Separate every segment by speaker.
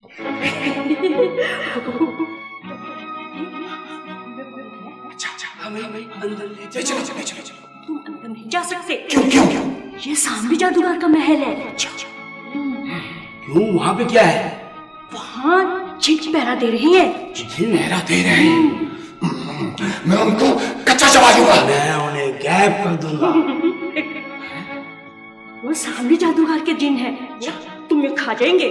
Speaker 1: अच्छा हमें अंदर ले चलो।
Speaker 2: तुम अंदर नहीं जा सकते।
Speaker 1: क्यों?
Speaker 2: ये सांबी जादूगर का महल है।
Speaker 1: क्यों? वहाँ पे क्या है?
Speaker 2: वहाँ जिन पहरा दे रही है।
Speaker 1: जिन पहरा दे रहे हैं? मैं उनको कच्चा चबा दूंगा। मैं उन्हें गैब कर दूंगा।
Speaker 2: वो सांबी जादूगर के जिन है, तुम्हें खा जाएंगे।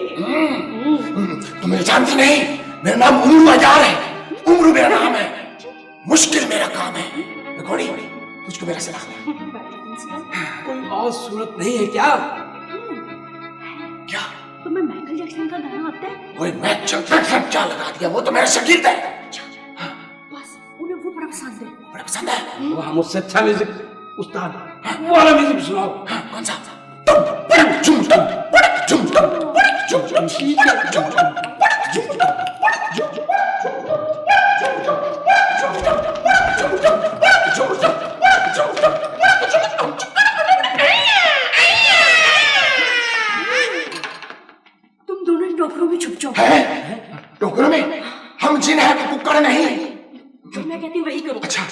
Speaker 1: तुम्हें जानती नहीं, मेरा नाम उमरू बाजार है। उमरू मेरा नाम है, मुश्किल मेरा काम है। घोड़ी तुझको मेरा सलाम। कोई और सूरत नहीं है क्या? क्या
Speaker 2: तुम्हें माइकल जैक्सन का गाना आता है?
Speaker 1: वही माइकल जैक्सन क्या लगा दिया? वो तो मेरा शागिर्द है।
Speaker 2: बस उन्हें वो बड़ा पसंद है।
Speaker 1: बड़ा पसंद है? वो हम उससे अच्छा म्यूजिक उस्ताद वो वाला म्यूजिक सुनाओ। कौन सा?
Speaker 2: तुम दोनों टोकरों में छुप जाओ।
Speaker 1: टोकरों में? हम जिन है कुक्कड़ नहीं।
Speaker 2: जो मैं कहती वही करो।
Speaker 1: अच्छा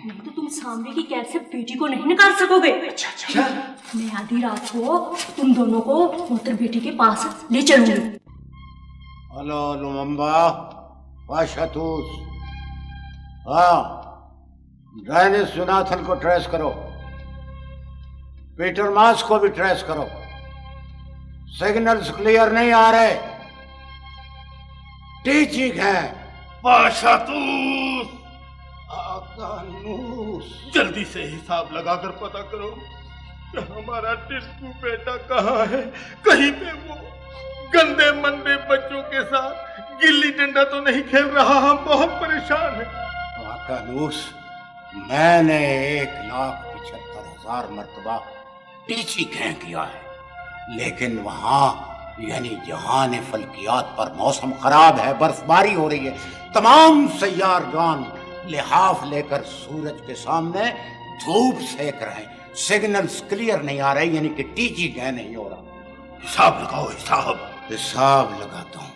Speaker 2: नहीं तो तुम सामने की कैद से बेटी को नहीं निकाल सकोगे।
Speaker 1: अच्छा
Speaker 2: मैं आधी रात को तुम दोनों को मोहतर बेटी के पास ले चलूंगी।
Speaker 3: हेलो लुमम्बा, वाशतूस। हाँ, डेनिस जोनाथन को ट्रेस करो, पीटर मास को भी ट्रेस करो। सिग्नल्स क्लियर नहीं आ रहे। टीचिंग है।
Speaker 4: वाशतूस,
Speaker 3: आकानूस,
Speaker 4: जल्दी से हिसाब लगाकर पता करो कि हमारा टिस्कू बेटा कहाँ है। कहीं पे वो गंदे मंदे बच्चों के साथ गिल्ली डंडा तो नहीं खेल रहा। हम बहुत परेशान हैं।
Speaker 3: आकानूस, मैंने 1,75,000 मर्तबा टीची कह किया है, लेकिन वहां यानी जहान फल्कियात पर मौसम खराब है, बर्फबारी हो रही है। तमाम सैयारगान लिहाफ लेकर सूरज के सामने धूप सेक रहे हैं। सिग्नल्स क्लियर नहीं आ रहे, यानी कि टीची कह नहीं हो रहा।
Speaker 4: हिसाब लगाओ।
Speaker 3: हिसाब लगाता हूं।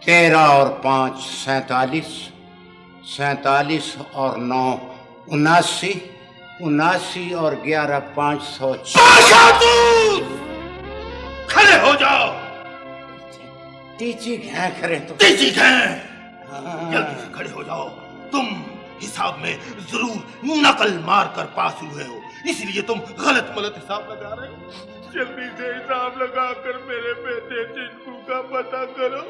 Speaker 3: 13 और 5 47, 47 और 9 79, 79 और 11 500।
Speaker 4: खड़े हो जाओ।
Speaker 3: टीची घै करे तो
Speaker 4: तेजी जल्दी से खड़े हो जाओ। तुम हिसाब में जरूर नकल मार कर पास हुए हो, इसलिए तुम गलत मलत हिसाब लगा रहे हो। जल्दी से हिसाब लगाकर मेरे बेटे टिंकू का पता करो।